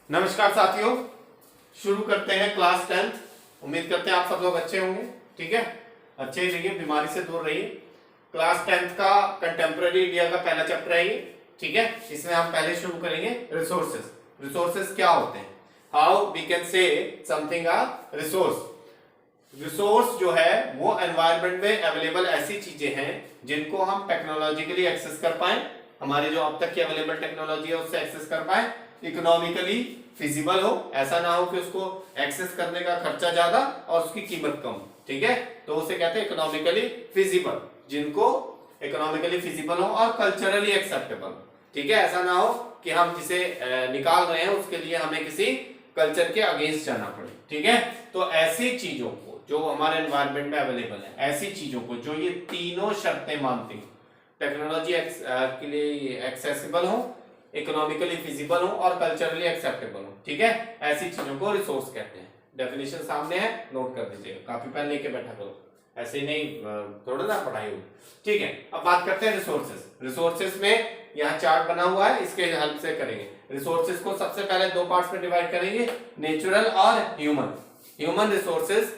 नमस्कार साथियों, शुरू करते हैं क्लास 10th। उम्मीद करते हैं आप सब लोग अच्छे होंगे। ठीक है, अच्छे ही रहिए, बीमारी से दूर रहिए। क्लास 10th का कंटेम्प्रेरी इंडिया का पहला चैप्टर है ये। ठीक है, इसमें हम पहले शुरू करेंगे रिसोर्सेज। रिसोर्सेज क्या होते हैं, how we can say something a resource. Resource जो है वो एनवायरनमेंट में अवेलेबल ऐसी चीजें हैं जिनको हम टेक्नोलॉजिकली एक्सेस कर पाए, हमारी जो अब तक की अवेलेबल टेक्नोलॉजी है उससे एक्सेस कर पाए, इकोनॉमिकली फिजिबल हो, ऐसा ना हो कि उसको एक्सेस करने का खर्चा ज्यादा और उसकी कीमत कम। ठीक है, तो उसे कहते हैं इकोनॉमिकली फिजिबल, जिनको इकोनॉमिकली फिजिबल हो और कल्चरली एक्सेप्टेबल। ठीक है, ऐसा ना हो कि हम जिसे निकाल रहे हैं उसके लिए हमें किसी कल्चर के अगेंस्ट जाना पड़े। ठीक है, तो ऐसी चीजों को जो हमारे एनवायरनमेंट में अवेलेबल है, ऐसी चीजों को जो ये तीनों शर्तें मानती हो, टेक्नोलॉजी के लिए एक्सेसिबल हो, इकोनॉमिकली फिजिबल हो और कल्चरली एक्सेप्टेबल हो। ठीक है, ऐसी चीजों को रिसोर्स कहते हैं। डेफिनेशन सामने है, नोट कर दीजिएगा, कॉपी पेन लेके बैठा करो, ऐसे नहीं थोड़ा ना पढ़ाई हो। ठीक है, अब बात करते हैं रिसोर्सेज। रिसोर्सेज में यहाँ चार्ट बना हुआ है, इसके हेल्प से करेंगे। रिसोर्सेज को सबसे पहले दो पार्ट्स में डिवाइड करेंगे, नेचुरल और ह्यूमन। ह्यूमन रिसोर्सेज,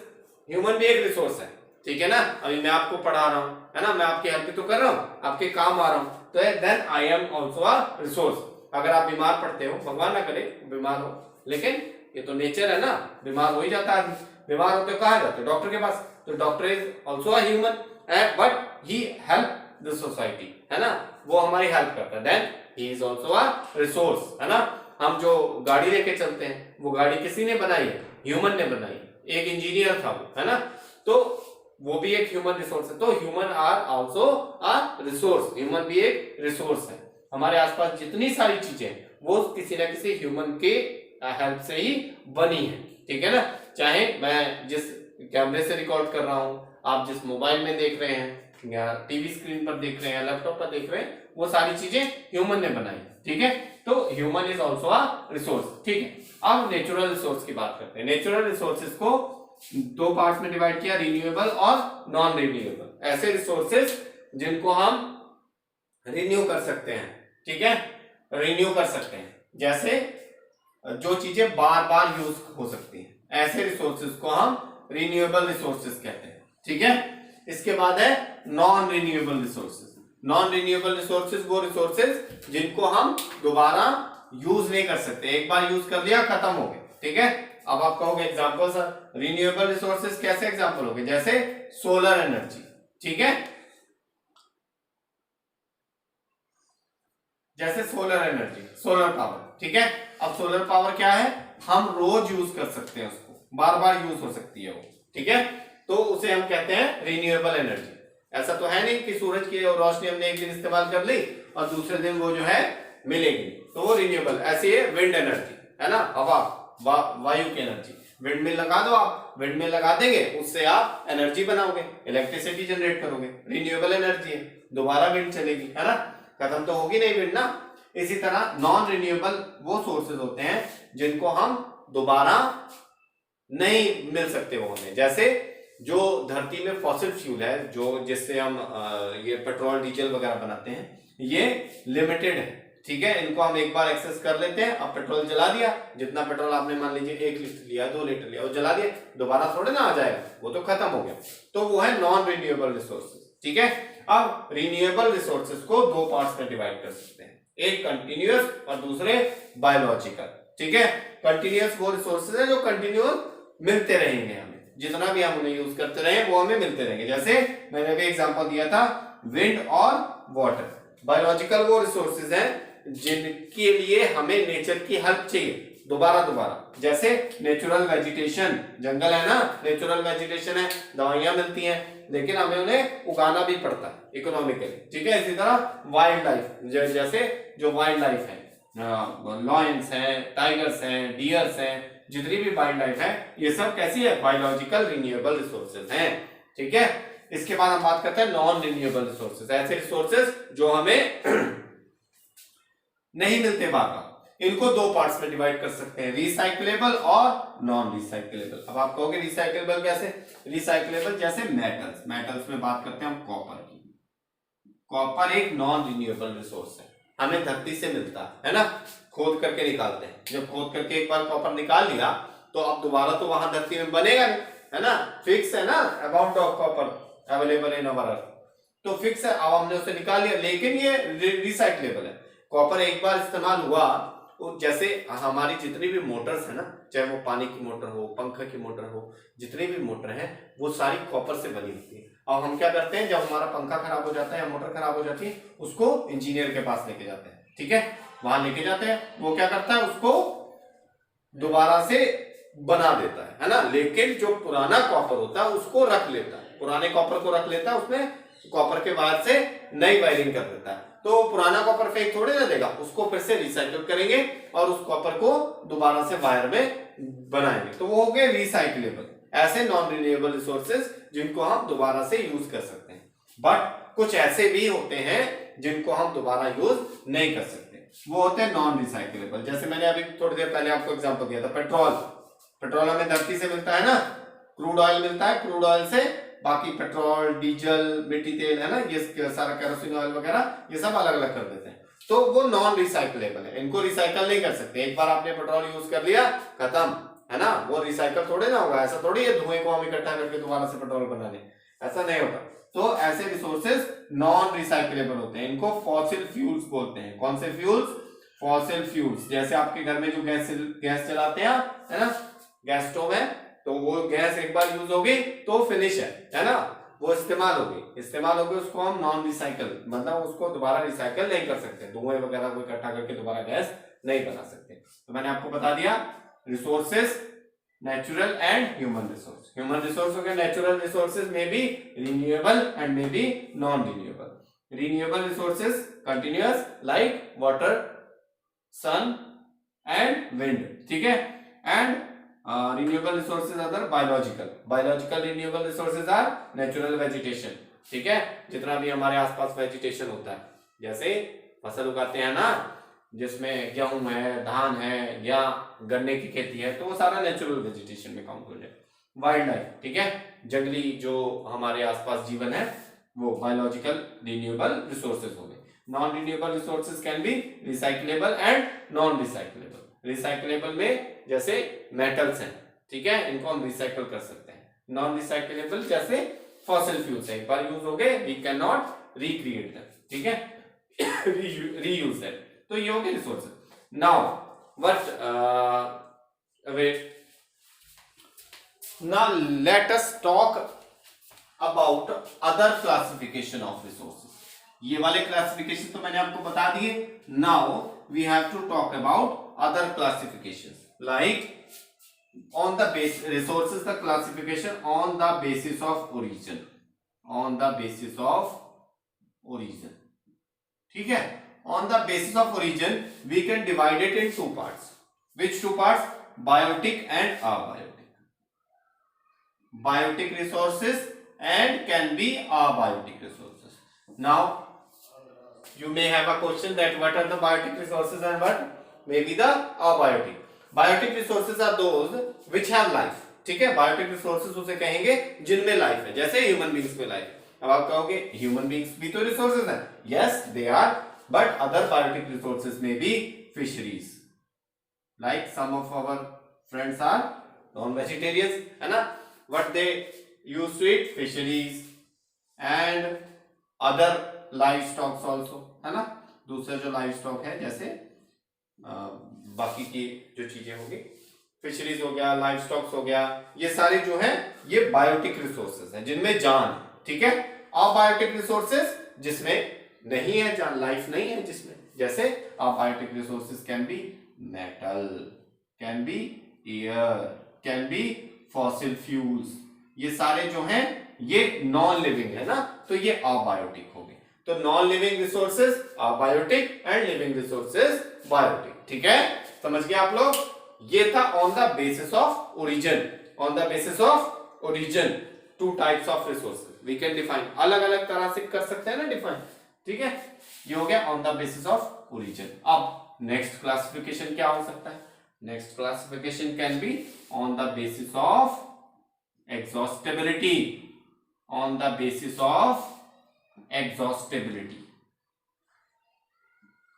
ह्यूमन भी एक रिसोर्स है। ठीक है ना, अभी मैं आपको पढ़ा रहा हूँ, है ना, मैं आपकी हेल्प तो कर रहा हूँ, आपके काम आ रहा हूँ, तो then I am also a resource. अगर आप बीमार पड़ते हो, भगवान ना करे बीमार हो, लेकिन ये तो नेचर है ना, बीमार हो ही जाता है। बीमार होते हो कहाँ जाते हो, डॉक्टर के पास, तो doctor is also a human, but he help the society, है ना, वो हमारी हेल्प करता है, then he is also a resource, है ना। हम जो गाड़ी लेके चलते हैं, वो गाड़ी किसी ने बनाई है, ह्यूमन ने बनाई है, एक इंजीनियर था वो, है ना, तो वो भी एक ह्यूमन रिसोर्स है। तो human are also a resource, human भी एक रिसोर्स है। हमारे आसपास जितनी सारी चीजें वो किसी ना किसी ह्यूमन के हेल्प से ही बनी है। ठीक है ना, चाहे मैं जिस कैमरे से रिकॉर्ड कर रहा हूं, आप जिस मोबाइल में देख रहे हैं या टीवी स्क्रीन पर देख रहे हैं, लैपटॉप पर देख रहे हैं, वो सारी चीजें ह्यूमन ने बनाई। ठीक है, तो human is also a resource. ठीक है, अब नेचुरल रिसोर्स की बात करते हैं। नेचुरल रिसोर्सेज को दो पार्ट्स में डिवाइड किया, रिन्यूएबल और नॉन रिन्यूएबल। ऐसे रिसोर्सेज जिनको हम रिन्यू कर सकते हैं। ठीक है, रिन्यू कर सकते हैं, जैसे जो चीजें बार बार यूज हो सकती हैं, ऐसे रिसोर्सेज को हम रिन्यूएबल रिसोर्सेज कहते हैं। ठीक है, इसके बाद है non renewable resources. Non renewable resources वो रिसोर्सेज जिनको हम दोबारा यूज नहीं कर सकते, एक बार यूज कर लिया खत्म हो गए। ठीक है, अब आप कहोगे एग्जांपल सर, रिन्यूएबल रिसोर्सेज कैसे एग्जांपल हो गए, जैसे सोलर एनर्जी। ठीक है, जैसे सोलर एनर्जी, सोलर पावर। ठीक है, अब सोलर पावर क्या है, हम रोज यूज कर सकते हैं उसको, बार बार यूज हो सकती है वो। ठीक है, तो उसे हम कहते हैं रिन्यूएबल एनर्जी। ऐसा तो है नहीं कि सूरज की रोशनी हमने एक दिन इस्तेमाल कर ली और दूसरे दिन वो जो है मिलेगी, तो वो रिन्यूएबल। ऐसे है विंड एनर्जी, है ना, हवा वायु की एनर्जी। विंड मिल लगा दो आप, विंड मिल लगा देंगे, उससे आप एनर्जी बनाओगे, इलेक्ट्रिसिटी जनरेट करोगे, रिन्यूएबल एनर्जी है, दोबारा विंड चलेगी, है ना, खत्म तो होगी नहीं विंड ना। इसी तरह नॉन रिन्यूएबल वो सोर्सेज होते हैं जिनको हम दोबारा नहीं मिल सकते वो हमें, जैसे जो धरती में फॉसिल फ्यूल है, जो जिससे हम ये पेट्रोल डीजल वगैरह बनाते हैं, ये लिमिटेड है। ठीक है, इनको हम एक बार एक्सेस कर लेते हैं। अब पेट्रोल जला दिया, जितना पेट्रोल आपने मान लीजिए 1 लीटर लिया, 2 लीटर लिया, और जला दिया, दोबारा थोड़े ना आ जाएगा, वो तो खत्म हो गया, तो वो है नॉन रिन्यूएबल रिसोर्सेज। ठीक है, अब रिन्यूएबल रिसोर्सेज को दो पार्ट्स में डिवाइड कर सकते हैं, एक कंटिन्यूअस और दूसरे बायोलॉजिकल। ठीक है, कंटिन्यूअस वो रिसोर्सेज है जो कंटिन्यूअस मिलते रहेंगे, हमें जितना भी हम उन्हें यूज करते रहे वो हमें मिलते रहेंगे, जैसे मैंने अभी एग्जांपल दिया था विंड और वाटर। बायोलॉजिकल वो रिसोर्सेज हैं जिनके लिए हमें नेचर की हेल्प चाहिए दोबारा दोबारा, जैसे नेचुरल वेजिटेशन, जंगल है ना, नेचुरल वेजिटेशन है, दवाइयां मिलती हैं, लेकिन हमें उन्हें उगाना भी पड़ता है इकोनॉमिकली। ठीक है, इसी तरह वाइल्ड लाइफ, जैसे जो वाइल्ड लाइफ है, लॉयंस हैं, टाइगर्स हैं, डियर्स हैं, जितनी भी वाइल्ड लाइफ है, ये सब कैसी है, बायोलॉजिकल रिन्यूएबल रिसोर्सेज हैं। ठीक है, इसके बाद हम बात करते हैं नॉन रिन्यूएबल रिसोर्सेज, ऐसे रिसोर्सेज जो हमें नहीं मिलते बार बार। इनको दो पार्ट्स में डिवाइड कर सकते हैं, रिसाइक्लेबल और नॉन रिसाइक्लेबल। अब आप कहोगे रिसाइक्लेबल कैसे, रिसाइक्लेबल जैसे मेटल्स, मेटल्स में बात करते हैं हम कॉपर की। कॉपर एक नॉन रिन्यूएबल रिसोर्स है, हमें धरती से मिलता है ना, खोद करके निकालते हैं। जब खोद करके एक बार कॉपर निकाल लिया तो अब दोबारा तो वहां धरती में बनेगा नहीं, है ना, फिक्स है ना amount of copper available in our earth, तो फिक्स है। अब हमने उसे निकाल लिया, लेकिन ये रिसाइक्लेबल है। कॉपर एक बार इस्तेमाल हुआ, जैसे हमारी जितनी भी मोटर्स है ना, चाहे वो पानी की मोटर हो, पंखा की मोटर हो, जितनी भी मोटर है वो सारी कॉपर से बनी होती है। अब हम क्या करते हैं, जब हमारा पंखा खराब हो जाता है या मोटर खराब हो जाती है, उसको इंजीनियर के पास लेके जाते हैं, ठीक है, वहां लेके जाते हैं, वो क्या करता है, उसको दोबारा से बना देता है ना। लेकिन जो पुराना कॉपर होता है उसको रख लेता है, पुराने कॉपर को रख लेता है, उसमें कॉपर के वायर से नई वायरिंग कर देता है। तो पुराना कॉपर फेंक थोड़े ना देगा, उसको फिर से रिसाइकल करेंगे और उस कॉपर को दोबारा से वायर में बनाएंगे, तो वो हो गए रिसाइकलेबल। ऐसे नॉन रिन्यूएबल रिसोर्सेज जिनको हम दोबारा से यूज कर सकते हैं। बट कुछ ऐसे भी होते हैं जिनको हम दोबारा यूज नहीं कर सकते, वो होते हैं नॉन रिसाइकलेबल। जैसे मैंने अभी थोड़ी देर पहले आपको एग्जांपल दिया था, पेट्रोल। पेट्रोल हमें धरती से मिलता है ना, क्रूड ऑयल मिलता है, क्रूड ऑयल से बाकी पेट्रोल, डीजल, मिट्टी तेल, है ना, ये सारा केरोसिन ऑयल वगैरह ये सब अलग अलग कर देते हैं, तो वो नॉन रिसाइकलेबल है, इनको रिसाइकल नहीं कर सकते। एक बार आपने पेट्रोल यूज कर लिया, खत्म, है ना, वो रिसाइकल थोड़े ना होगा। ऐसा थोड़ी है धुएं को हम इकट्ठा करके दोबारा से पेट्रोल बना लें, ऐसा नहीं होता। तो ऐसे रिसोर्सेज नॉन रिसाइकलेबल होते हैं, इनको फॉसिल फ्यूल्स बोलते हैं। कौन से फ्यूल्स? Fossil fuels. जैसे आपके घर में जो गैस चलाते हैं, है ना, गैस स्टोव है, तो वो गैस एक बार यूज होगी तो फिनिश है ना, वो इस्तेमाल होगी, उसको हम नॉन रिसाइकल, मतलब उसको दोबारा रिसाइकल नहीं कर सकते, धुएं वगैरह को इकट्ठा करके दोबारा गैस नहीं बना सकते। तो मैंने आपको बता दिया resources, natural and human resource. Human resource हो गया, नेचुरल रिसोर्सेज में भी रिन्यूएबल एंड में भी non renewable. Renewable resources continuous like water, sun and wind, ठीक है। And renewable resources other biological renewable resources are natural vegetation, ठीक है, जितना भी हमारे आसपास वेजिटेशन होता है, जैसे फसल उगाते हैं ना, जिसमें गेहूं है, धान है या गन्ने की खेती है, तो वो सारा नेचुरल वेजिटेशन में काउंट हो जाए। वाइल्ड लाइफ, ठीक है, जंगली जो हमारे आसपास जीवन है, वो बायोलॉजिकल रिन्यूएबल रिसोर्सेज हो गए। Non renewable resources can be recyclable and non recyclable. Recyclable में जैसे मेटल्स हैं, ठीक है, इनको हम रिसाइकल कर सकते हैं। नॉन रिसाइक्लेबल जैसे फॉसिल फ्यूल्स है, एक बार यूज हो गए, we can not recreate them, ठीक है, रीयूज देम। तो ये हो गए resources. Now what now let us talk about other classification of resources. ये वाले क्लासिफिकेशन तो मैंने आपको बता दिए। Now we have to talk about other classifications, like on the base resources, the classification on the basis of origin, on the basis of origin, ठीक है। on the basis of origin we can divide it in two parts. Which two parts? Biotic and abiotic. Biotic resources and can be abiotic resources. Now you may have a question that what are the biotic resources and what maybe the abiotic. Biotic resources are those which have life, ठीक है, biotic resources उसे कहेंगे जिनमें life है, जैसे human beings में life. अब आप कहोगे ह्यूमन बींग्स भी तो रिसोर्सेज हैं, yes they are, but other biotic resources में भी fisheries, like some of our friends are non vegetarians, है ना, what they use to eat fisheries and other live stocks also, है ना, दूसरे जो लाइव स्टॉक है, जैसे बाकी की जो चीजें होगी, फिशरीज हो गया, लाइव स्टॉक्स हो गया, ये सारे जो हैं ये बायोटिक रिसोर्सेज हैं जिनमें जान, ठीक है। अबायोटिक रिसोर्सेज जिसमें नहीं है जान, लाइफ नहीं है जिसमें, जैसे abiotic resources can be metal, can be air, can be fossil fuels, ये सारे जो हैं ये नॉन लिविंग है ना, तो ये अबायोटिक हो गए। तो non living resources abiotic and living resources biotic, ठीक है, समझ गए आप लोग। ये था on the basis of origin, on the basis of origin two types of resources we can define, अलग अलग तरह से कर सकते हैं ना डिफाइन, ठीक है, ये हो गया on the basis of origin. अब नेक्स्ट क्लासिफिकेशन क्या हो सकता है? Next classification can be on the basis of exhaustibility, on the basis of exhaustibility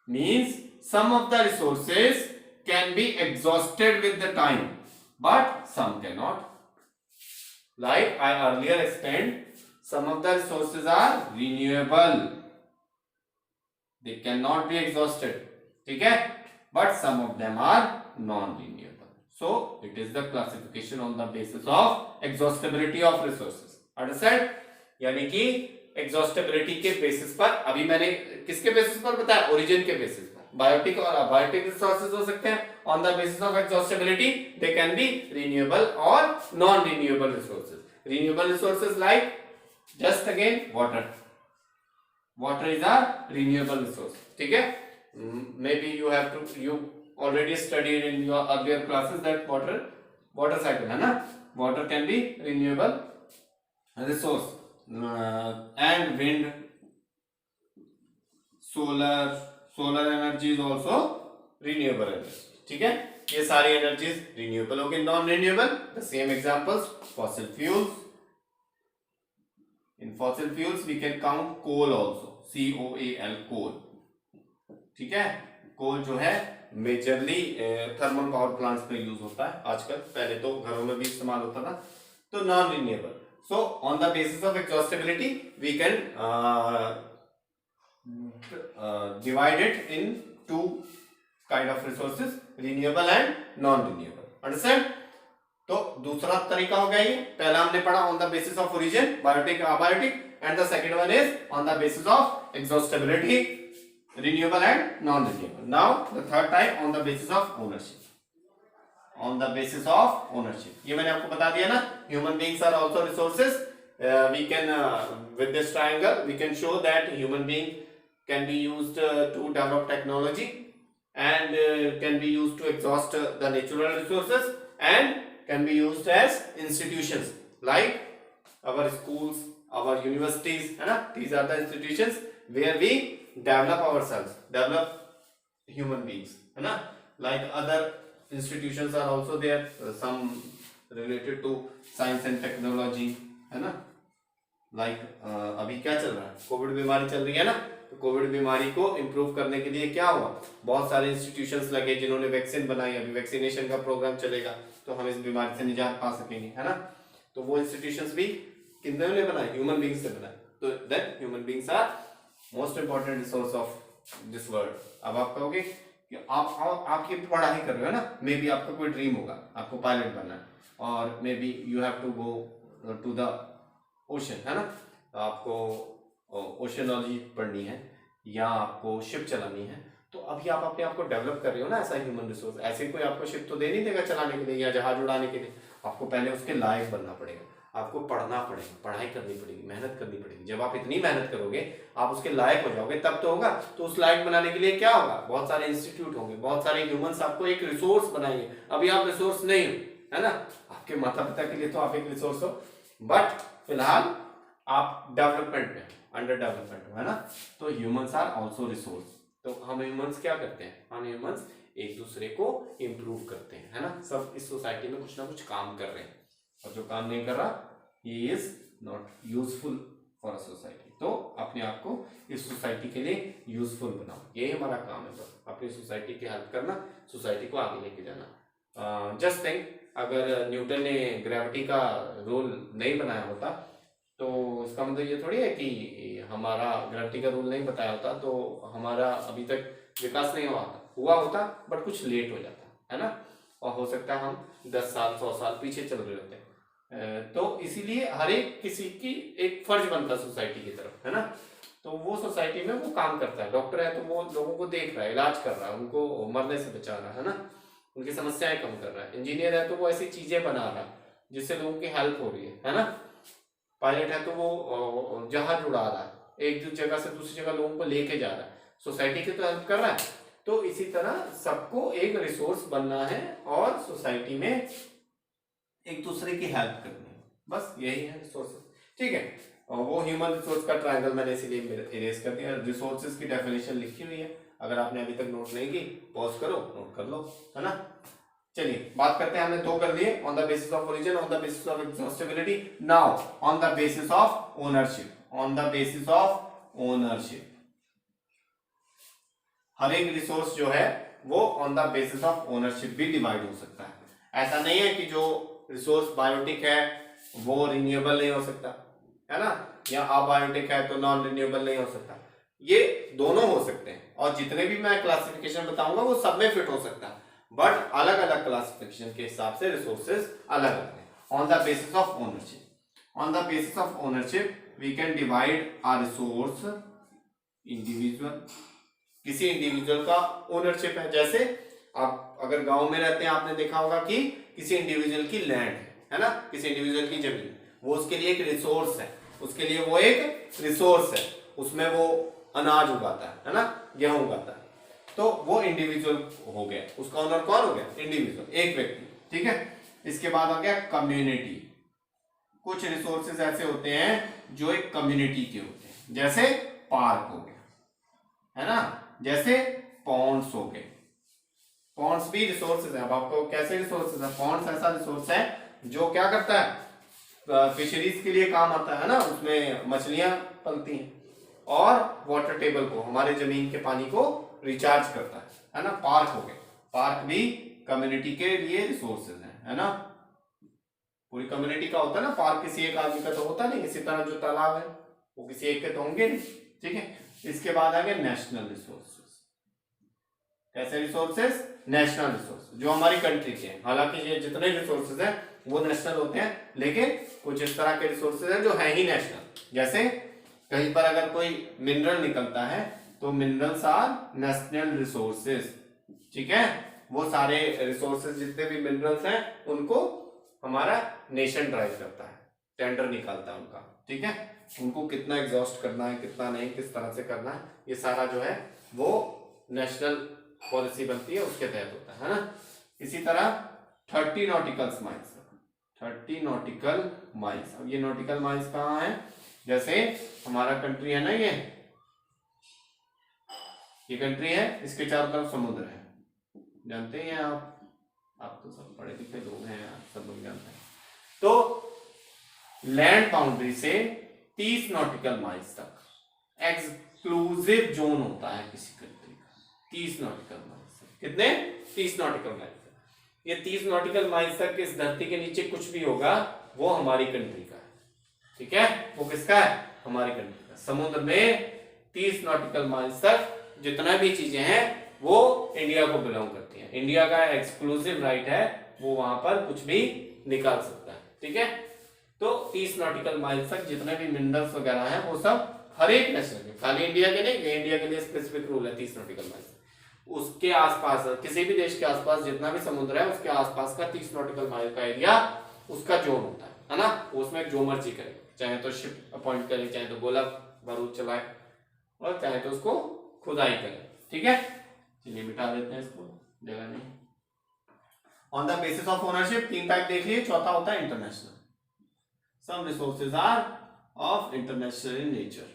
means some of the resources can be exhausted with the time, but some cannot. Like I earlier explained, some of the resources are renewable, they cannot be exhausted, ठीक है, but some of them are non-renewable. So it is the classification on the basis of exhaustibility of resources. Understand? यानी कि exhaustibility के basis पर, अभी मैंने किसके basis पर बताया, ओरिजिन के बेसिस पर, बायोटिक और अबायोटिक रिसोर्सेज हो सकते हैं. On the basis of exhaustibility they can be renewable or non-renewable resources. Renewable resources like, just again, water. Water is a renewable resource, ठीक है. Maybe you already studied in your earlier classes that water cycle है ना, water can be renewable resource. And wind, solar energy is also renewable energy, ठीक है. ये सारी energies renewable हो गई. Non renewable, the same examples, fossil fuels. In fossil fuels we can count coal also, COAL, coal, ठीक है. Coal जो है मेजरली थर्मल पावर प्लांट्स पे यूज होता है आजकल, पहले तो घरों में भी इस्तेमाल होता था. तो non renewable. So on the basis of exhaustibility we can divide it in two kind of resources, renewable and non-renewable. Understand? तो दूसरा तरीका हो गया ये. पहला हमने पढ़ा on the basis of origin, biotic, abiotic, and the second one is on the basis of exhaustibility, renewable and non-renewable. Now the third type on the basis of ownership. On the basis of ownership, ये मैंने आपको बता दिया ना. Human beings are also resources. We can with this triangle we can show that human being can be used to develop technology and can be used to exhaust the natural resources and can be used as institutions like our schools, our universities, है ना. These are the institutions where we develop ourselves, develop human beings, है ना. Like other institutions are also there, some related to science and technology, है ना. Like अभी क्या चल रहा है, कोविड बीमारी चल रही है ना. तो कोविड बीमारी को इम्प्रूव करने के लिए क्या हुआ, बहुत सारे इंस्टीट्यूशंस लगे जिन्होंने वैक्सीन बनाई. अभी वैक्सीनेशन का प्रोग्राम चलेगा तो हम इस बीमारी से निजात पा सकेंगे, है ना. तो वो इंस्टीट्यूशंस भी किन्होंने बनाए, ह्यूमन बींग्स ने बनाए. तो that human beings are most important resource of this world. अब आप कहोगे कि आप ये पढ़ाई कर रहे हो ना, मे बी आपका कोई ड्रीम होगा, आपको पायलट बनना है, और may be you have to go to the ocean, है ना. आपको ओशनोलॉजी पढ़नी है या आपको शिप चलानी है. तो अभी आप अपने आप को डेवलप कर रहे हो ना, ऐसा ह्यूमन रिसोर्स. ऐसे कोई आपको शिप तो दे नहीं देगा चलाने के लिए या जहाज उड़ाने के लिए. आपको पहले उसके लायक बनना पड़ेगा, आपको पढ़ना पड़ेगा, पढ़ाई करनी पड़ेगी, मेहनत करनी पड़ेगी. जब आप इतनी मेहनत करोगे, आप उसके लायक हो जाओगे, तब तो होगा. तो उस लायक बनाने के लिए क्या होगा, बहुत सारे इंस्टीट्यूट होंगे, बहुत सारे ह्यूमंस आपको एक रिसोर्स बनाएंगे. अभी आप रिसोर्स नहीं हो, है ना. आपके माता पिता के लिए तो आप एक रिसोर्स हो, बट फिलहाल आप डेवलपमेंट में, अंडर डेवलपमेंट हो, है ना. तो ह्यूमंस आर आल्सो रिसोर्स. तो हम ह्यूमंस क्या करते हैं, हम ह्यूमंस एक दूसरे को इम्प्रूव करते हैं, है ना. सब इस सोसाइटी में कुछ ना कुछ काम कर रहे हैं, और जो काम नहीं कर रहा, he is not useful for a society. तो अपने आप को इस सोसाइटी के लिए यूजफुल बनाओ, ये हमारा काम है. बस अपनी सोसाइटी की हेल्प करना, सोसाइटी को आगे लेके जाना. जस्ट थिंक, अगर न्यूटन ने ग्रेविटी का रूल नहीं बनाया होता तो इसका मतलब ये थोड़ी है कि हमारा ग्रेविटी का रूल नहीं बताया होता तो हमारा अभी तक विकास नहीं हुआ होता, बट कुछ लेट हो जाता, है ना. और हो सकता है हम 10 साल 100 साल पीछे चल रहे होते. तो इसीलिए हर एक किसी की एक फर्ज बनता है सोसाइटी की तरफ, है ना. तो वो सोसाइटी में वो काम करता है. डॉक्टर है तो वो लोगों को देख रहा है, इलाज कर रहा है, उनको मरने से बचा रहा है ना, उनकी समस्याएं कम कर रहा है. इंजीनियर है तो वो ऐसी चीजें बना रहा है जिससे लोगों की हेल्प हो रही है ना. पायलट है तो वो जहाज उड़ा रहा है, एक जगह से दूसरी जगह लोगों को लेके जा रहा है, सोसाइटी की तो हेल्प कर रहा है. तो इसी तरह सबको एक रिसोर्स बनना है और सोसाइटी में एक दूसरे की हेल्प करनी है. बस यही है रिसोर्सेज, ठीक है. और वो ह्यूमन रिसोर्स का ट्रायंगल मैंने इसीलिए इरेज कर दिया. रिसोर्सेज की डेफिनेशन लिखी हुई है, अगर आपने अभी तक नोट नहीं की, पॉज करो, नोट कर लो, है ना. चलिए बात करते हैं, हमने दो कर दिए, on the basis of origin, on the basis of exhaustibility. Now on the basis of ownership. On the basis of ownership हर एक रिसोर्स जो है वो on the basis of ownership भी डिवाइड हो सकता है। ऐसा नहीं है कि जो रिसोर्स बायोटिक है वो रिन्यूएबल नहीं हो सकता, है ना, या अबायोटिक है तो नॉन रिन्यूएबल नहीं हो सकता। ये दोनों हो सकते हैं, और जितने भी मैं क्लासिफिकेशन बताऊंगा वो सब में फिट हो सकता है, बट अलग अलग क्लासिफिकेशन के हिसाब से रिसोर्सेज अलग अलग है। On the basis of ownership, on the basis of ownership we can divide a resource individual. किसी इंडिविजुअल का ओनरशिप है, जैसे आप अगर गांव में रहते हैं आपने देखा होगा कि किसी इंडिविजुअल की लैंड है ना, किसी इंडिविजुअल की जमीन, वो उसके लिए एक रिसोर्स है, उसके लिए वो एक रिसोर्स है, उसमें वो अनाज उगाता है ना, गेहूं उगाता है, तो वो इंडिविजुअल हो गया। उसका ओनर कौन हो गया? इंडिविजुअल, एक व्यक्ति, ठीक है। इसके बाद आ गया कम्युनिटी। कुछ रिसोर्सेज ऐसे होते हैं जो एक कम्युनिटी के होते हैं, जैसे पार्क हो गया, है ना, जैसे पॉन्ड्स हो गए। पॉन्ड्स भी रिसोर्सेज है। अब आपको कैसे रिसोर्सेज है? पॉन्ड्स ऐसा रिसोर्स है जो क्या करता है, फिशरीज के लिए काम आता है ना, उसमें मछलियां पलती हैं, और वाटर टेबल को, हमारे जमीन के पानी को रिचार्ज करता है ना। पार्क हो गए, पार्क भी कम्युनिटी के लिए रिसोर्सेज है ना। पूरी कम्युनिटी का होता है ना, पार्क किसी एक आदमी का तो होता नहीं, इसी तरह जो तालाब है वो किसी एक के तो होंगे नहीं, ठीक है। इसके बाद आ गए नेशनल रिसोर्सेज। कैसे रिसोर्सेज? नेशनल रिसोर्स, जो हमारी कंट्री के हैं। हालांकि ये जितने रिसोर्सेज हैं वो नेशनल होते हैं, लेकिन कुछ इस तरह के रिसोर्सेज हैं जो है ही नेशनल। जैसे कहीं पर अगर कोई मिनरल निकलता है तो मिनरल्स आर नेशनल रिसोर्सेज, ठीक है। वो सारे रिसोर्सेज जितने भी मिनरल्स हैं उनको हमारा नेशन ड्राइव करता है, टेंडर निकालता है उनका, ठीक है। उनको कितना एग्जॉस्ट करना है, कितना नहीं, किस तरह से करना है, ये सारा जो है वो नेशनल पॉलिसी बनती है, उसके तहत होता है ना। इसी तरह 30 नॉटिकल माइल्स, 30 नॉटिकल माइल्स। अब ये नॉटिकल माइल्स कहाँ है? जैसे हमारा कंट्री है ना, ये कंट्री है, इसके चारों तरफ समुद्र है, जानते हैं आप तो सब पढ़े लिखे लोग हैं, आप सब लोग जानते हैं। तो लैंड बाउंड्री से 30 नॉटिकल माइल्स तक एक्सक्लूसिव जोन होता है किसी कंट्री का। 30 नॉटिकल माइल्स, कितने? 30 नॉटिकल माइल्स। ये 30 नॉटिकल माइल्स तक इस धरती के नीचे कुछ भी होगा वो हमारी कंट्री का है, ठीक है। वो किसका है? हमारी कंट्री का। समुद्र में 30 नॉटिकल माइल्स तक जितना भी चीजें हैं वो इंडिया को बिलोंग करती हैं। इंडिया का एक्सक्लूसिव राइट है, वो वहां पर कुछ भी निकाल सकता है, ठीक है। तो 30 नॉटिकल माइल्स तक जितने भी मिनरल्स वगैरह हैं वो सब हर एक नेशनल के, खाली इंडिया के नहीं, इंडिया के लिए स्पेसिफिक रूल है 30 नॉटिकल माइल्स। उसके आसपास किसी भी देश के आसपास जितना भी समुद्र है उसके आसपास का 30 नॉटिकल माइल का एरिया उसका जोन होता है ना। उसमें जो मर्जी करे, चाहे तो शिप अपॉइंट करे, चाहे तो गोला बारूद चलाए, और चाहे तो उसको खुदाई करे, ठीक है। चलिए मिटा देते हैं इसको, जगह नहीं। On the basis of ownership 3 type देख लिए। चौथा होता है international. Some resources are of international in nature.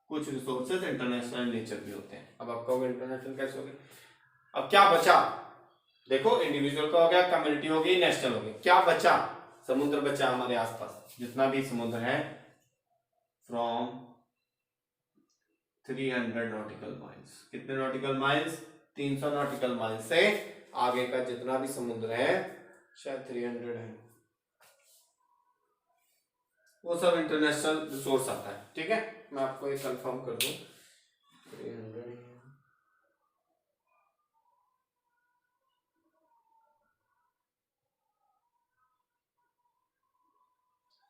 कुछ रिसोर्सेज इंटरनेशनल नेचर भी होते हैं। अब आप कहोगे इंटरनेशनल कैसे हो गए? अब क्या बचा? देखो, इंडिविजुअल का हो गया, कम्युनिटी हो गई, नेशनल हो गई, क्या बचा? समुद्र बचा हमारे आसपास, जितना भी समुद्र है, फ्रॉम 300 नॉटिकल माइल्स। कितने नॉटिकल माइल्स? 300 नॉटिकल माइल्स से आगे का जितना भी समुद्र है, शायद 300 है, वो सब इंटरनेशनल रिसोर्स आता है, ठीक है। मैं आपको ये कंफर्म कर दूं, 300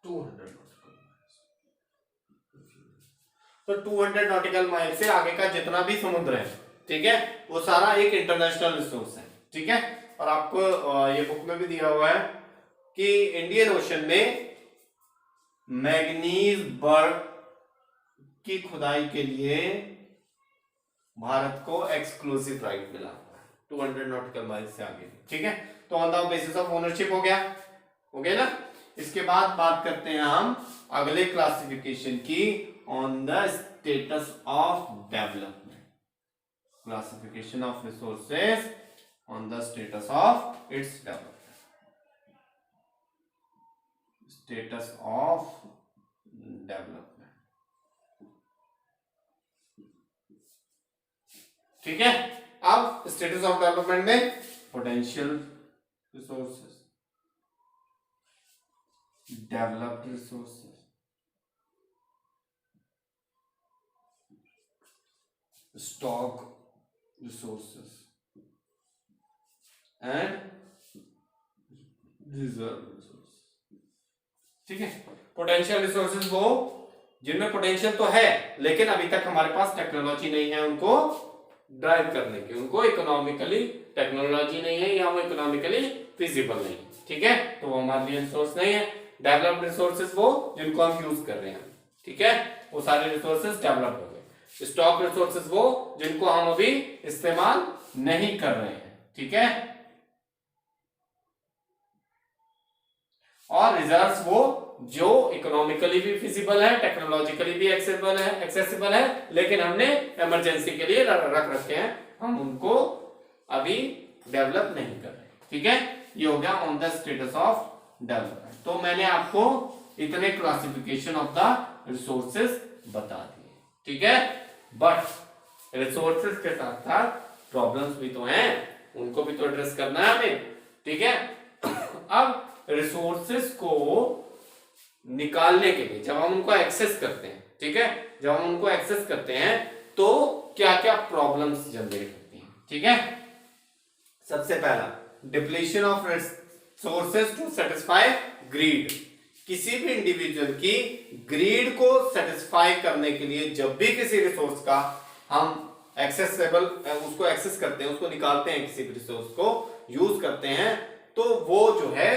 200 नॉटिकल माइल्स। तो 200 नॉटिकल माइल से आगे का जितना भी समुद्र है, ठीक है, वो सारा एक इंटरनेशनल रिसोर्स है, ठीक है। और आपको ये बुक में भी दिया हुआ है कि इंडियन ओशन में मैग्नीज बर्ग की खुदाई के लिए भारत को एक्सक्लूसिव राइट मिला हुआ है 200 नॉटिकल माइल से आगे, ठीक है। तो on the basis of ownership हो गया ना। इसके बाद बात करते हैं हम अगले क्लासिफिकेशन की, on the status of development. Classification of resources on the status of its development. Status of development, ठीक है। अब स्टेटस ऑफ डेवलपमेंट में potential resources, developed resources, stock resources and reserve resource. ठीक है। पोटेंशियल रिसोर्सेज वो जिनमें potential तो है लेकिन अभी तक हमारे पास टेक्नोलॉजी नहीं है उनको ड्राइव करने की, उनको इकोनॉमिकली टेक्नोलॉजी नहीं है या वो इकोनॉमिकली फिजिबल नहीं। ठीक है, तो वो हमारे लिए रिसोर्स नहीं है। डेवलप्ड रिसोर्सेज वो जिनको हम यूज कर रहे हैं। ठीक है, वो सारे रिसोर्सेज डेवलप हो गए। स्टॉक रिसोर्सेज वो जिनको हम अभी इस्तेमाल नहीं कर रहे हैं। ठीक है, और रिजर्व्स वो जो इकोनॉमिकली भी फिजिबल है, टेक्नोलॉजिकली भी एक्सेसिबल है लेकिन हमने इमरजेंसी के लिए रख रखे हैं, हम उनको अभी डेवलप नहीं कर रहे। ठीक है, ये हो गया on the status of development. तो मैंने आपको इतने क्लासिफिकेशन ऑफ द रिसोर्सेज बता दिए। ठीक है, बट रिसोर्सेज के साथ साथ प्रॉब्लम्स भी तो हैं, उनको भी तो एड्रेस करना है हमें। ठीक है, अब रिसोर्सेज को निकालने के लिए जब हम उनको एक्सेस करते हैं, ठीक है, जब हम उनको एक्सेस करते हैं तो क्या क्या प्रॉब्लम्स जनरेट होती हैं। ठीक है, सबसे पहला depletion of resources to satisfy greed. किसी भी इंडिविजुअल की ग्रीड को सेटिस्फाई करने के लिए जब भी किसी रिसोर्स का हम एक्सेसिबल उसको एक्सेस करते हैं, उसको निकालते हैं, किसी भी रिसोर्स को यूज करते हैं तो वो जो है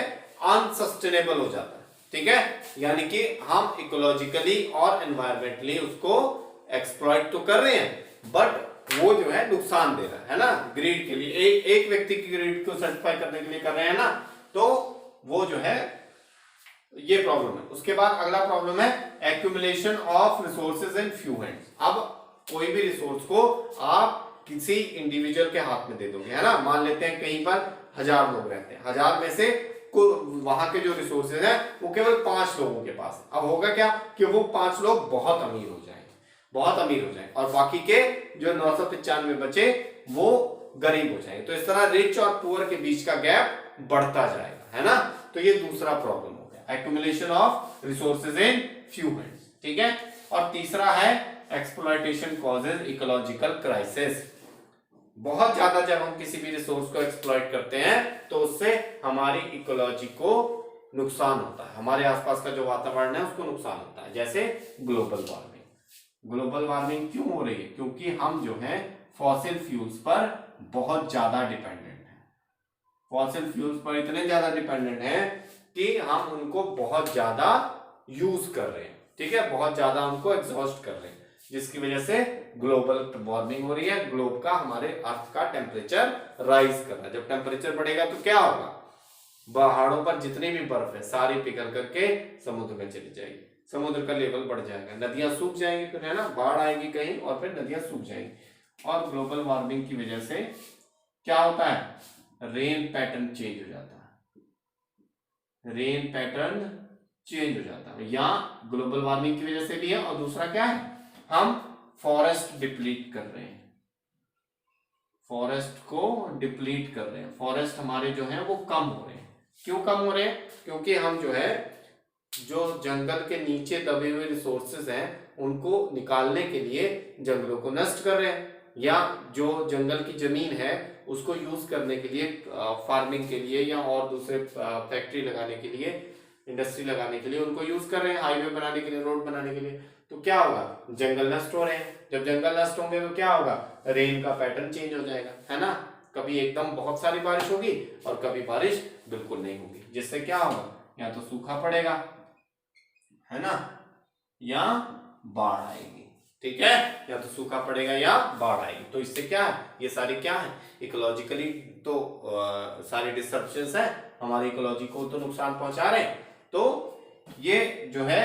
अनसस्टेनेबल हो जाता है। ठीक है, यानी कि हम इकोलॉजिकली और एनवायरमेंटली उसको एक्सप्लॉइट तो कर रहे हैं बट वो जो है नुकसान दे रहा है ना, ग्रीड के लिए। एक व्यक्ति की ग्रीड को सेटिस्फाई करने के लिए कर रहे हैं ना, तो वो जो है ये प्रॉब्लम है। उसके बाद अगला प्रॉब्लम है accumulation of resources in few hands. अब कोई भी रिसोर्स को आप किसी इंडिविजुअल के हाथ में दे दोगे, है ना। मान लेते हैं कहीं पर 1000 लोग रहते हैं, 1000 में से वहां के जो रिसोर्सेज हैं वो केवल 5 लोगों के पास है। अब होगा क्या कि वो 5 लोग बहुत अमीर हो जाएं और बाकी के जो 995 बचे वो गरीब हो जाएंगे। तो इस तरह रिच और पुअर के बीच का गैप बढ़ता जाएगा, है ना। तो ये दूसरा प्रॉब्लम हो गया, accumulation of resources in few hands. ठीक है, और तीसरा है एक्सप्लॉयटेशन कॉजेज इकोलॉजिकल क्राइसिस। बहुत ज्यादा जब हम किसी भी रिसोर्स को एक्सप्लॉइट करते हैं तो उससे हमारी इकोलॉजी को नुकसान होता है, हमारे आसपास का जो वातावरण है उसको नुकसान होता है। जैसे ग्लोबल वार्मिंग। ग्लोबल वार्मिंग क्यों हो रही है? क्योंकि हम जो है फॉसिल फ्यूल्स पर बहुत ज्यादा डिपेंडेंट हैं। फॉसिल फ्यूल्स पर इतने ज्यादा डिपेंडेंट हैं कि हम उनको बहुत ज्यादा यूज कर रहे हैं। ठीक है, बहुत ज्यादा उनको एग्जॉस्ट कर रहे हैं, जिसकी वजह से ग्लोबल वार्मिंग हो रही है। ग्लोब का, हमारे अर्थ का टेम्परेचर राइज कर रहा है। जब टेम्परेचर बढ़ेगा तो क्या होगा? पहाड़ों पर जितनी भी बर्फ है सारी पिघल करके समुद्र में चली जाएगी, समुद्र का लेवल बढ़ जाएगा, नदियां सूख जाएंगी, फिर है ना, बाढ़ आएगी कहीं और फिर नदियां सूख जाएंगी। और ग्लोबल वार्मिंग की वजह से क्या होता है? रेन पैटर्न चेंज हो जाता है, रेन पैटर्न चेंज हो जाता है। यहाँ ग्लोबल वार्मिंग की वजह से भी है और दूसरा क्या है? हम फॉरेस्ट डिप्लीट कर रहे हैं, फॉरेस्ट को डिप्लीट कर रहे हैं। फॉरेस्ट हमारे जो हैं वो कम हो रहे हैं। क्यों कम हो रहे हैं? क्योंकि हम जो है जो जंगल के नीचे दबे हुए रिसोर्सेज हैं उनको निकालने के लिए जंगलों को नष्ट कर रहे हैं, या जो जंगल की जमीन है उसको यूज करने के लिए फार्मिंग के लिए या और दूसरे फैक्ट्री लगाने के लिए, इंडस्ट्री लगाने के लिए उनको यूज कर रहे हैं, हाईवे बनाने के लिए, रोड बनाने के लिए। तो क्या होगा? जंगल नष्ट हो रहे हैं। जब जंगल नष्ट होंगे तो क्या होगा? रेन का पैटर्न चेंज हो जाएगा, है ना। कभी एकदम बहुत सारी बारिश होगी और कभी बारिश बिल्कुल नहीं होगी, जिससे क्या होगा? या तो सूखा पड़ेगा, है ना, या बाढ़ आएगी। ठीक है, या तो सूखा पड़ेगा या बाढ़ आएगी। तो इससे क्या है? ये सारी क्या है? इकोलॉजिकली तो सारी डिस्टर्बेंस है, हमारी इकोलॉजी को तो नुकसान पहुंचा रहे हैं। तो ये जो है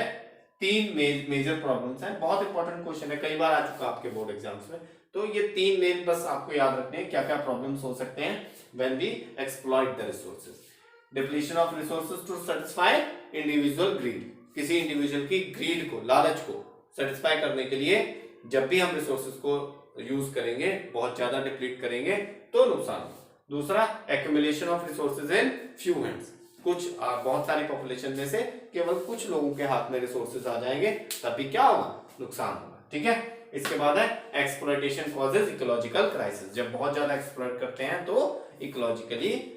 3 मेजर प्रॉब्लम्स हैं। बहुत इंपॉर्टेंट क्वेश्चन है, कई बार आ चुका आपके बोर्ड एग्जाम्स में। तो ये 3 मेन बस आपको याद रखने हैं, क्या क्या प्रॉब्लम्स हो सकते हैं when we exploit the resources. Depletion of resources to satisfy individual greed. किसी इंडिविजुअल की ग्रीड को, लालच को सेटिस्फाई करने के लिए जब भी हम रिसोर्सेज को यूज करेंगे, बहुत ज्यादा डिप्लीट करेंगे तो नुकसान होगा। दूसरा, accumulation of resources in few hands, कुछ बहुत सारी पॉपुलेशन में से केवल कुछ लोगों के हाथ में रिसोर्सेज आ जाएंगे, तब भी क्या होगा, नुकसान होगा। ठीक है, इसके बाद है एक्सप्लॉयटेशन कॉजेज इकोलॉजिकल क्राइसिस, जब बहुत ज्यादा एक्सप्लॉयट करते हैं तो इकोलॉजिकली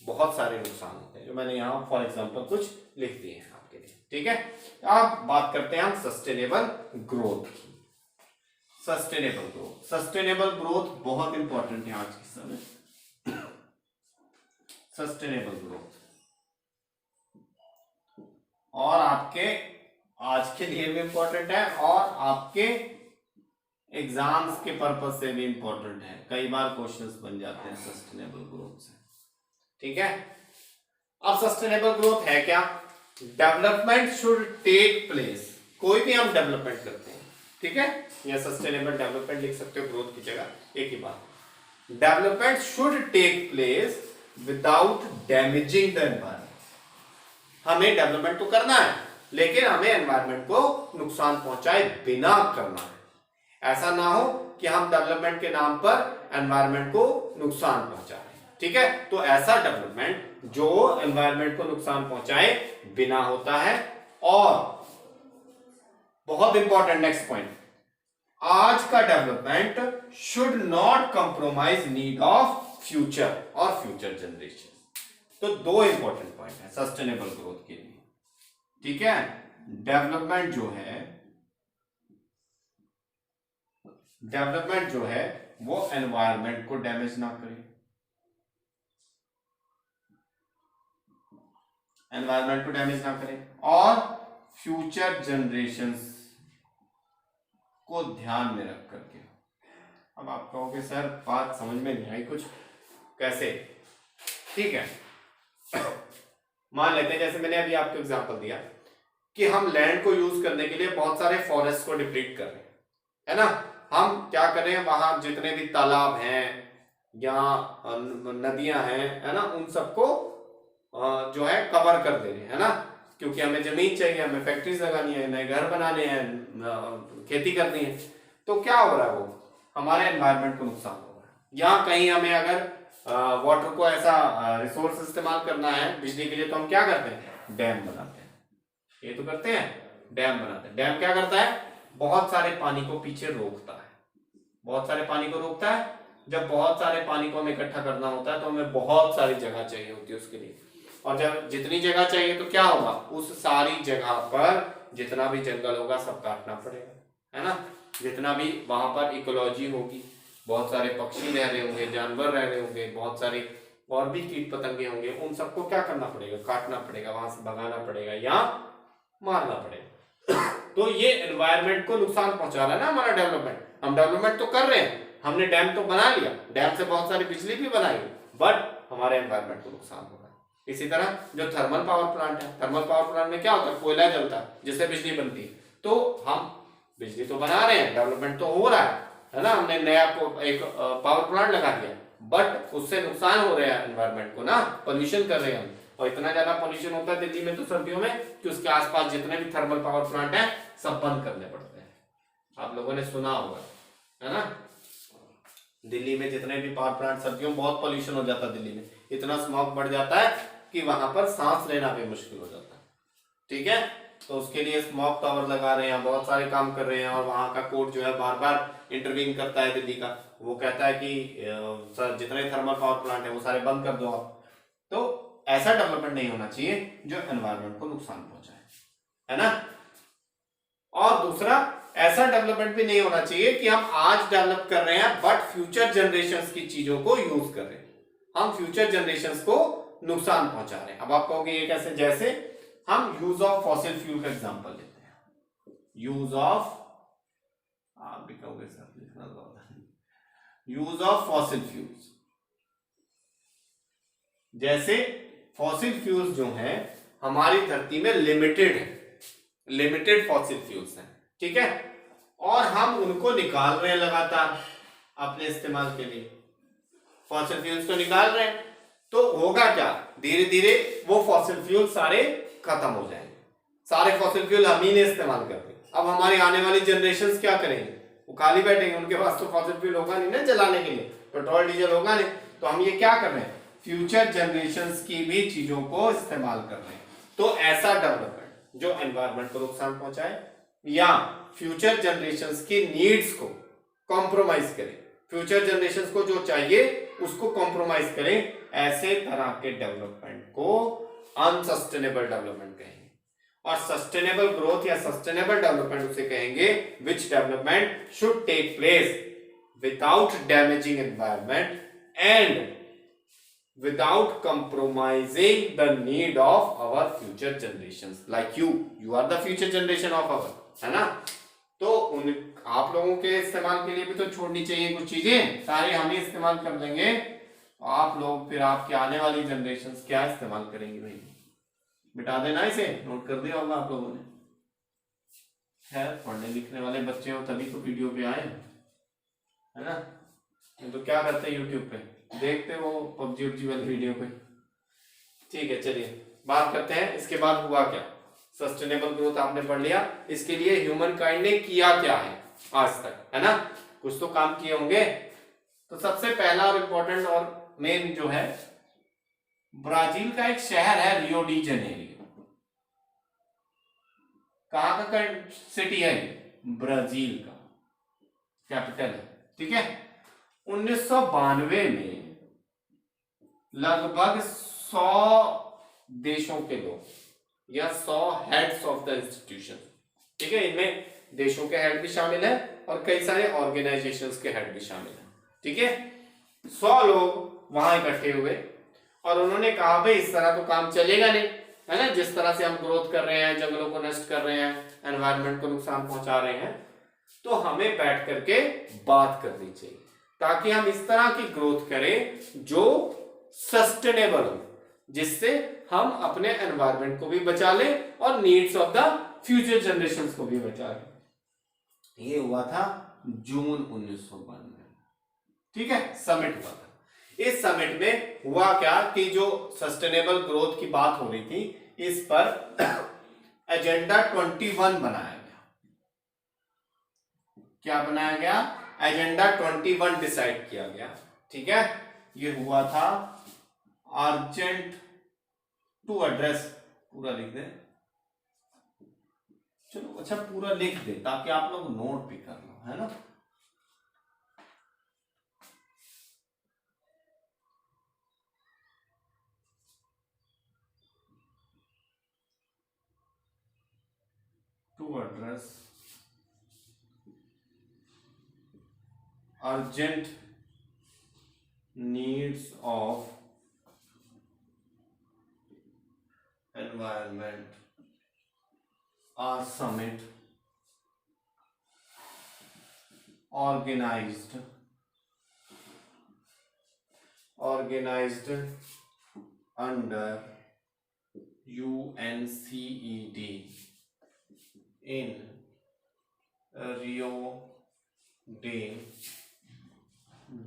बहुत सारे नुकसान होते हैं, जो मैंने यहाँ फॉर एग्जांपल कुछ लिख दिए हैं आपके लिए। ठीक है, अब बात करते हैं हम सस्टेनेबल ग्रोथ की। सस्टेनेबल ग्रोथ, सस्टेनेबल ग्रोथ बहुत इंपॉर्टेंट है आज के समय। सस्टेनेबल ग्रोथ और आपके आज के लिए भी इंपॉर्टेंट है और आपके एग्जाम्स के पर्पज से भी इंपॉर्टेंट है, कई बार क्वेश्चंस बन जाते हैं सस्टेनेबल ग्रोथ से। ठीक है, अब सस्टेनेबल ग्रोथ है क्या? डेवलपमेंट शुड टेक प्लेस, कोई भी हम डेवलपमेंट करते हैं, ठीक है, या सस्टेनेबल डेवलपमेंट लिख सकते हो ग्रोथ की जगह, एक ही बात। Development should take place without damaging the environment. हमें डेवलपमेंट तो करना है लेकिन हमें एनवायरमेंट को नुकसान पहुंचाए बिना करना है। ऐसा ना हो कि हम डेवलपमेंट के नाम पर एनवायरमेंट को नुकसान पहुंचा रहे हैं। ठीक है, तो ऐसा डेवलपमेंट जो एनवायरमेंट को नुकसान पहुंचाए बिना होता है। और बहुत इंपॉर्टेंट नेक्स्ट पॉइंट, आज का development should not compromise need of future और फ्यूचर जनरेशन। तो दो इंपॉर्टेंट पॉइंट है सस्टेनेबल ग्रोथ के लिए। ठीक है, डेवलपमेंट जो है वो एनवायरमेंट को डैमेज ना करे, एनवायरमेंट को डैमेज ना करे और फ्यूचर जनरेशंस को ध्यान में रख करके। अब आप कहोगे सर बात समझ में नहीं आई कुछ, कैसे? ठीक है, मान लेते हैं जैसे मैंने अभी आपको एग्जांपल दिया कि हम लैंड को यूज करने के लिए बहुत सारे फॉरेस्ट को डिप्लीट कर रहे हैं, है ना। हम क्या कर रहे हैं, वहां जितने भी तालाब हैं या नदियां हैं, है ना, उन सबको जो है कवर कर दे रहे हैं, है ना, क्योंकि हमें जमीन चाहिए, हमें फैक्ट्रीज लगानी है, नए घर बनाने हैं, खेती करनी है। तो क्या हो रहा है, वो हमारे एनवायरमेंट को नुकसान हो रहा है। यहाँ कहीं हमें अगर वाटर को ऐसा रिसोर्स इस्तेमाल करना है बिजली के लिए, तो हम क्या करते हैं, डैम बनाते हैं। ये तो करते हैं, डैम बनाते हैं। डैम क्या करता है, बहुत सारे पानी को पीछे रोकता है, बहुत सारे पानी को रोकता है। जब बहुत सारे पानी को हमें इकट्ठा करना होता है तो हमें बहुत सारी जगह चाहिए होती है उसके लिए, और जब जितनी जगह चाहिए तो क्या होगा, उस सारी जगह पर जितना भी जंगल होगा सब काटना पड़ेगा, है ना। जितना भी वहां पर इकोलॉजी होगी, बहुत सारे पक्षी रह रहे होंगे, जानवर रह रहे होंगे, बहुत सारे और भी कीट पतंगे होंगे, उन सबको क्या करना पड़ेगा, काटना पड़ेगा, वहां से भगाना पड़ेगा या मारना पड़ेगा। तो ये एनवायरमेंट को नुकसान पहुंचा रहा है ना हमारा डेवलपमेंट। हम डेवलपमेंट तो कर रहे हैं, हमने डैम तो बना लिया, डैम से बहुत सारी बिजली भी बनाई, बट हमारे एनवायरमेंट को नुकसान हो रहा है। इसी तरह जो थर्मल पावर प्लांट है, थर्मल पावर प्लांट में क्या होता है, कोयला जलता है जिससे बिजली बनती है। तो हम बिजली तो बना रहे हैं, डेवलपमेंट तो हो रहा है ना, हमने नया एक पावर प्लांट लगा दिया, बट उससे नुकसान हो रहा है एनवायरमेंट को ना, पोल्यूशन कर रहे हैं हम। और इतना ज्यादा पोल्यूशन होता है दिल्ली में तो सर्दियों में कि उसके आसपास जितने भी थर्मल पावर प्लांट है सब बंद करने पड़ते हैं। आप लोगों ने सुना होगा, है ना, दिल्ली में जितने भी पावर प्लांट, सर्दियों में बहुत पोल्यूशन हो जाता है दिल्ली में, इतना स्मॉग बढ़ जाता है कि वहां पर सांस लेना भी मुश्किल हो जाता है। ठीक है, तो उसके लिए स्मॉग टावर लगा रहे हैं, बहुत सारे काम कर रहे हैं, और वहां का कोर्ट जो है बार बार इंटरवीन करता है दिल्ली का, वो कहता है कि सर जितने थर्मल पावर प्लांट है वो सारे बंद कर दो आप। तो ऐसा डेवलपमेंट नहीं होना चाहिए जो एनवायरमेंट को नुकसान पहुंचाए, है ना। और दूसरा, ऐसा डेवलपमेंट भी नहीं होना चाहिए कि हम आज डेवलप कर रहे हैं बट फ्यूचर जनरेशंस की चीजों को यूज कर रहे हैं, हम फ्यूचर जनरेशंस को नुकसान पहुंचा रहे हैं। अब आप कहोगे ये कैसे, जैसे हम यूज ऑफ फॉसिल फ्यूल का एग्जांपल लेते हैं, यूज ऑफ, आप भी कहोगे सर लिखना यूज ऑफ फॉसिल फ्यूल्स। जैसे फॉसिल फ्यूल्स जो हैं हमारी धरती में लिमिटेड है, लिमिटेड फॉसिल फ्यूल्स हैं, ठीक है, और हम उनको निकाल रहे हैं लगातार अपने इस्तेमाल के लिए, फॉसिल फ्यूल्स को निकाल रहे हैं। तो होगा क्या, धीरे धीरे वो फॉसिल फ्यूल सारे खत्म हो जाएंगे, सारे फॉसिल फ्यूल हम ही नहीं इस्तेमाल करते। अब हमारी आने वाली जनरेशंस क्या करेंगे, वो खाली बैठेंगे, उनके पास तो फॉसिल फ्यूल होगा नहीं ना चलाने के लिए, पेट्रोल डीजल होगा नहीं। तो हम ये क्या कर रहे हैं, फ्यूचर जनरेशंस की भी चीजों को इस्तेमाल कर रहे हैं। तो ऐसा डेवलपमेंट जो एनवायरनमेंट को नुकसान पहुंचाए या फ्यूचर जनरेशंस की नीड्स को कॉम्प्रोमाइज करे, फ्यूचर जनरेशंस को जो चाहिए उसको कॉम्प्रोमाइज करें, ऐसे तरह के डेवलपमेंट को अनसस्टेनेबल डेवलपमेंट कहेंगे। और सस्टेनेबल ग्रोथ या सस्टेनेबल डेवलपमेंट उसे कहेंगे which development should take place without damaging environment and without compromising the need of our future generations like you are the future generation of our, है ना। तो उन आप लोगों के इस्तेमाल के लिए भी तो छोड़नी चाहिए कुछ चीजें, सारे हम ही इस्तेमाल कर लेंगे, आप लोग फिर आपके आने वाली जनरेशंस क्या इस्तेमाल करेंगे भाई, बिठा देना, इसे नोट कर दिया होगा आप लोगों ने। खैर पढ़ने लिखने वाले बच्चे हो तभी तो वीडियो पे आए, है ना। तो क्या करते हैं यूट्यूब पे देखते हो पबजी उबजी वाली वीडियो पे। ठीक है चलिए बात करते हैं इसके बाद हुआ क्या। सस्टेनेबल ग्रोथ आपने पढ़ लिया, इसके लिए ह्यूमन काइंड ने किया क्या है आज तक, है ना, कुछ तो काम किए होंगे। तो सबसे पहला और इम्पोर्टेंट और मेन जो है, ब्राजील का एक शहर है रियो डी जनेरियो। कहां का सिटी है, ब्राजील का कैपिटल है, ठीक है। 1992 में लगभग 100 देशों के लोग या 100 हेड्स ऑफ द इंस्टीट्यूशन, ठीक है, इनमें देशों के हेड भी शामिल है और कई सारे ऑर्गेनाइजेशंस के हेड भी शामिल है, ठीक है। 100 लोग वहां इकट्ठे हुए और उन्होंने कहा भाई इस तरह तो काम चलेगा नहीं, है ना, जिस तरह से हम ग्रोथ कर रहे हैं, जंगलों को नष्ट कर रहे हैं, एनवायरनमेंट को नुकसान पहुंचा रहे हैं, तो हमें बैठ करके बात करनी चाहिए ताकि हम इस तरह की ग्रोथ करें जो सस्टेनेबल हो, जिससे हम अपने एनवायरनमेंट को भी बचा लें और needs of the future generations को भी बचा लें। ये हुआ था जून 1992, ठीक है, समिट हुआ था। इस समिट में हुआ क्या कि जो सस्टेनेबल ग्रोथ की बात हो रही थी, इस पर एजेंडा 21 बनाया गया। क्या बनाया गया, एजेंडा 21 डिसाइड किया गया, ठीक है। ये हुआ था अर्जेंट टू एड्रेस, पूरा लिख दे, चलो अच्छा पूरा लिख दे ताकि आप लोग नोट भी कर लो, है ना। To address urgent needs of environment, a summit organized under UNCED in Rio de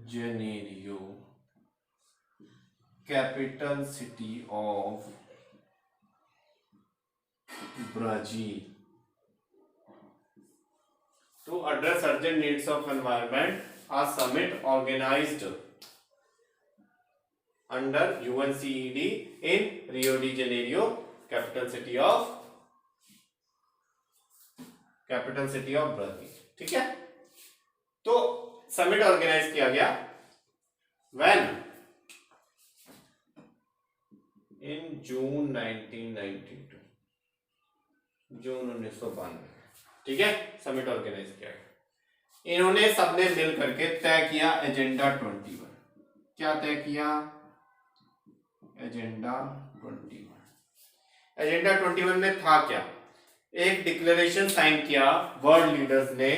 Janeiro, capital city of Brazil, to address urgent needs of environment. A summit organized under UNCED in Rio de Janeiro, capital city of Brazil, ठीक है। तो summit organise किया गया when in जून 1992, जून 1992, ठीक है, summit organise किया गया। इन्होंने सबने मिल करके तय किया एजेंडा 21। क्या तय किया, एजेंडा 21। एजेंडा 21 में था क्या, एक डिक्लेरेशन साइन किया वर्ल्ड लीडर्स ने,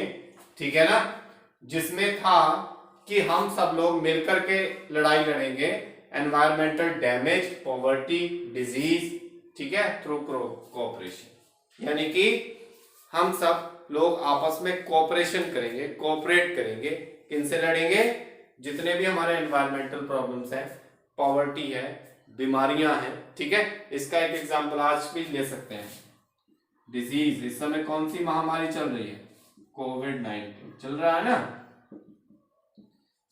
ठीक है ना, जिसमें था कि हम सब लोग मिलकर के लड़ाई लड़ेंगे एनवायरमेंटल डैमेज, पॉवर्टी, डिजीज, ठीक है, थ्रू कोऑपरेशन। यानी कि हम सब लोग आपस में कोऑपरेशन करेंगे, कोऑपरेट करेंगे। किनसे लड़ेंगे, जितने भी हमारे एनवायरमेंटल प्रॉब्लम्स हैं, पॉवर्टी है, बीमारियां हैं, ठीक है। इसका एक एग्जांपल आज भी ले सकते हैं, डिजीज। इस समय कौन सी महामारी चल रही है, कोविड-19 चल रहा है ना,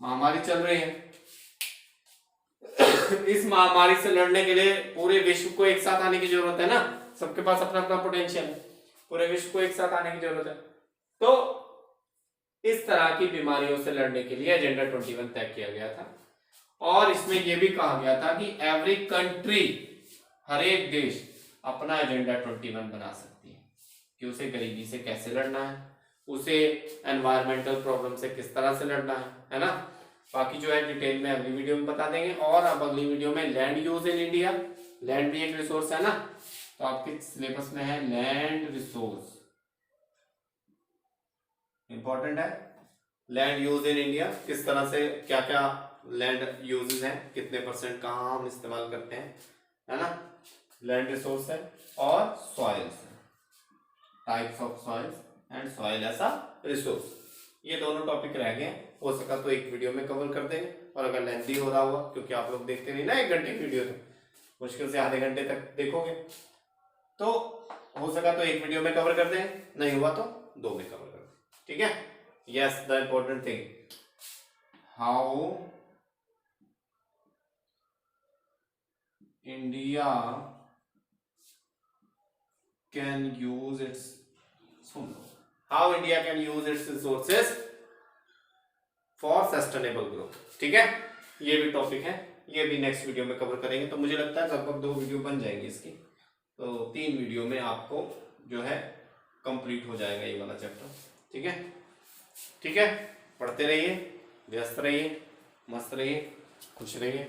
महामारी चल रही है। इस महामारी से लड़ने के लिए पूरे विश्व को एक साथ आने की जरूरत है ना, सबके पास अपना अपना पोटेंशियल है, पूरे विश्व को एक साथ आने की जरूरत है। तो इस तरह की बीमारियों से लड़ने के लिए एजेंडा 21 तय किया गया था। और इसमें यह भी कहा गया था कि एवरी कंट्री, हर एक देश अपना एजेंडा 21 बना सकती है कि उसे गरीबी से कैसे लड़ना है, उसे एनवायरमेंटल प्रॉब्लम से किस तरह से लड़ना है ना। बाकी जो है डिटेल में अगली वीडियो में बता देंगे। और अब अगली वीडियो में land use in India, land भी एक रिसोर्स है ना, तो आपके सिलेबस में है लैंड रिसोर्स, इंपॉर्टेंट है। लैंड यूज इन इंडिया, किस तरह से क्या क्या लैंड यूजेस हैं, कितने % कहाँ हम इस्तेमाल करते हैं, है ना। लैंड रिसोर्स है और soils, types of soils and soil as a resource, ये दोनों टॉपिक रह गए। हो सका तो एक वीडियो में कवर कर देंगे, और अगर लेंथी हो रहा हुआ, क्योंकि आप लोग देखते नहीं ना 1 घंटे की वीडियो, तो मुश्किल से आधे घंटे तक देखोगे, तो हो सका तो एक वीडियो में कवर कर दें, नहीं हुआ तो 2 में कवर कर दें, ठीक है। Yes, the important thing, how India can use it's, how India can use it's resources for sustainable growth, ठीक है। ये भी टॉपिक है, ये भी नेक्स्ट वीडियो में कवर करेंगे। तो मुझे लगता है लगभग 2 वीडियो बन जाएंगी इसकी, तो 3 वीडियो में आपको जो है कंप्लीट हो जाएगा ये वाला चैप्टर, ठीक है। ठीक है, पढ़ते रहिए, व्यस्त रहिए, मस्त रहिए, खुश रहिए।